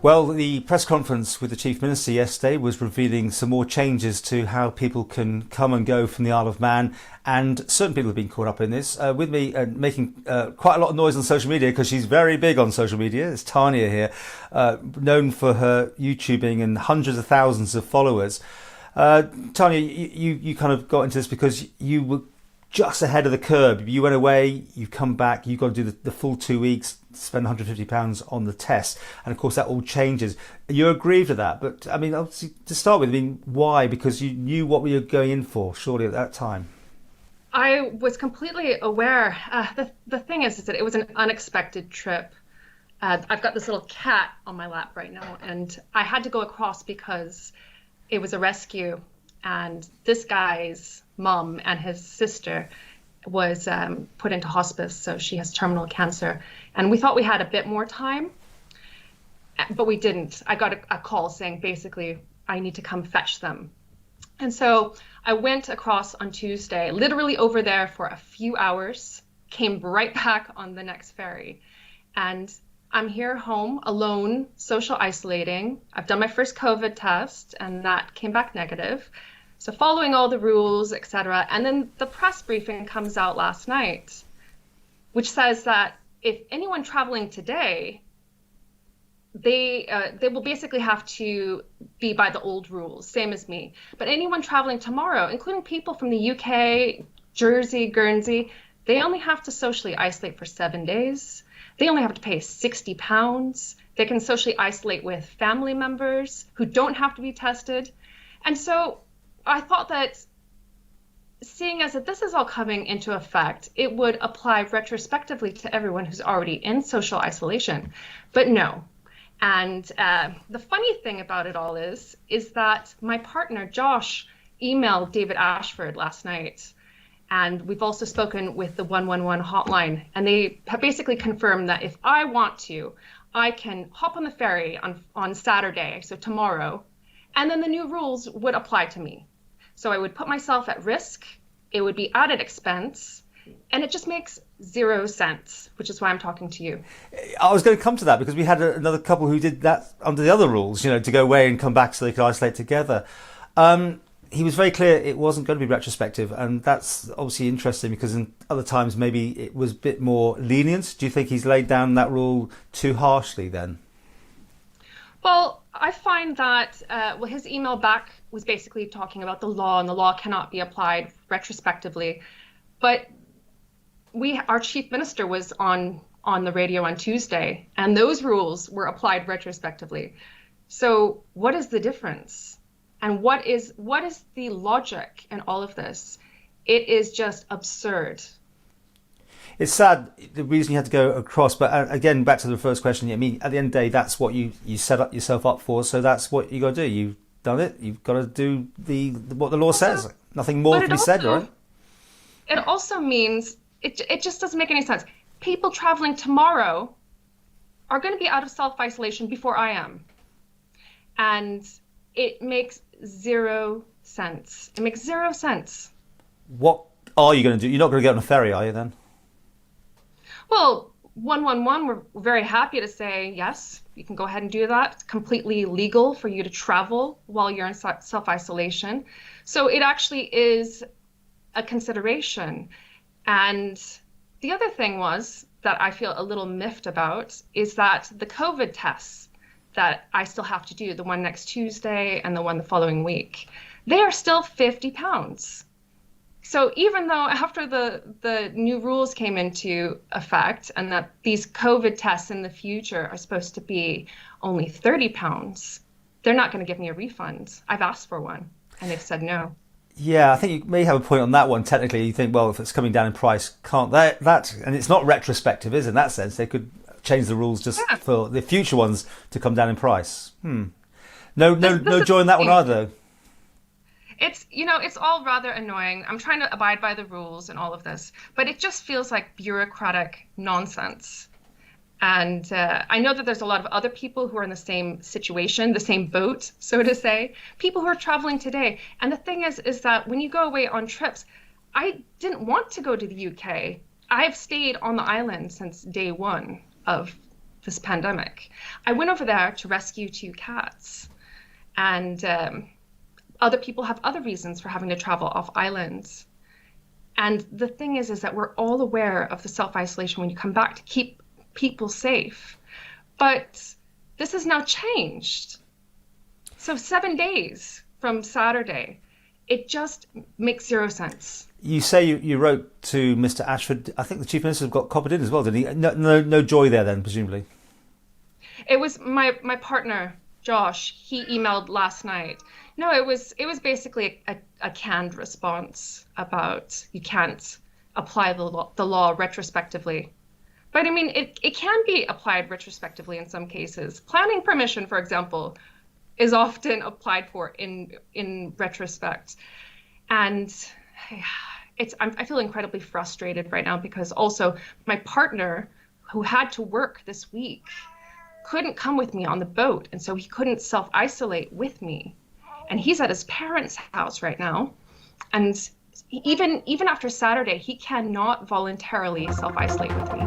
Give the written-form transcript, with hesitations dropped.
Well, the press conference with the Chief Minister yesterday was revealing some more changes to how people can come and go from the Isle of Man, and certain people have been caught up in this. With me making quite a lot of noise on social media because she's very big on social media. It's Tanya here, known for her YouTubing and hundreds of thousands of followers. Tanya, you kind of got into this because you were just ahead of the curve. You went away, you've come back, you've got to do the full 2 weeks, spend £150 on the test. And of course, that all changes. You're aggrieved at that. But I mean, obviously, to start with, I mean, why? Because you knew what we were going in for, surely, at that time. I was completely aware. The thing is that it was an unexpected trip. I've got this little cat on my lap right now, and I had to go across because it was a rescue. And this guy's mum and his sister was put into hospice, so she has terminal cancer. And we thought we had a bit more time, but we didn't. I got a call saying basically I need to come fetch them. And so I went across on Tuesday, literally over there for a few hours, came right back on the next ferry. And I'm here home alone, social isolating. I've done my first COVID test and that came back negative. So following all the rules, etc. And then the press briefing comes out last night, which says that if anyone traveling today, they will basically have to be by the old rules, same as me. But anyone traveling tomorrow, including people from the UK, Jersey, Guernsey, they only have to socially isolate for 7 days. They only have to pay £60. They can socially isolate with family members who don't have to be tested. And so I thought that seeing as that this is all coming into effect, it would apply retrospectively to everyone who's already in social isolation. But no. And the funny thing about it all is that my partner, Josh, emailed David Ashford last night. And we've also spoken with the 111 hotline. And they have basically confirmed that if I want to, I can hop on the ferry on Saturday, so tomorrow, and then the new rules would apply to me. So I would put myself at risk, it would be added expense, and it just makes 0 sense, which is why I'm talking to you. I was going to come to that because we had another couple who did that under the other rules, to go away and come back so they could isolate together. He was very clear it wasn't going to be retrospective, and that's obviously interesting because in other times maybe it was a bit more lenient. Do you think he's laid down that rule too harshly then? Well, I find that his email back was basically talking about the law, and the law cannot be applied retrospectively. But our chief minister was on the radio on Tuesday, and those rules were applied retrospectively. So what is the difference? And what is the logic in all of this? It is just absurd. It's sad the reason you had to go across, but again, back to the first question. I mean, at the end of the day, that's what you set up yourself up for. So that's what you got to do. You've done it. You've got to do what the law says. Nothing more can be said, right? It also means it just doesn't make any sense. People traveling tomorrow are going to be out of self-isolation before I am, and it makes 0 sense. It makes 0 sense. What are you going to do? You're not going to get on a ferry, are you then? Well, 111, we're very happy to say, yes, you can go ahead and do that. It's completely legal for you to travel while you're in self-isolation. So it actually is a consideration. And the other thing was that I feel a little miffed about is that the COVID tests that I still have to do, the one next Tuesday and the one the following week, they are still £50. So even though after the new rules came into effect and that these COVID tests in the future are supposed to be only £30, they're not going to give me a refund. I've asked for one and they've said no. Yeah, I think you may have a point on that one. Technically, you think, well, if it's coming down in price, can't that and it's not retrospective, is in that sense. They could change the rules just for the future ones to come down in price. No joy in that one either. It's all rather annoying. I'm trying to abide by the rules and all of this, but it just feels like bureaucratic nonsense. And I know that there's a lot of other people who are in the same situation, the same boat, so to say, people who are traveling today. And the thing is that when you go away on trips, I didn't want to go to the UK. I've stayed on the island since day one of this pandemic. I went over there to rescue 2 cats, and other people have other reasons for having to travel off islands. And the thing is that we're all aware of the self-isolation when you come back to keep people safe. But this has now changed. So 7 days from Saturday, it just makes zero sense. You say you wrote to Mr. Ashford. I think the Chief Minister got copied in as well, didn't he? No joy there then, presumably. It was my partner, Josh. He emailed last night. No, it was basically a canned response about you can't apply the law retrospectively. But I mean, it can be applied retrospectively in some cases. Planning permission, for example, is often applied for in retrospect. And I feel incredibly frustrated right now because also my partner, who had to work this week, couldn't come with me on the boat, and so he couldn't self-isolate with me. And he's at his parents' house right now, and even after Saturday, he cannot voluntarily self-isolate with me.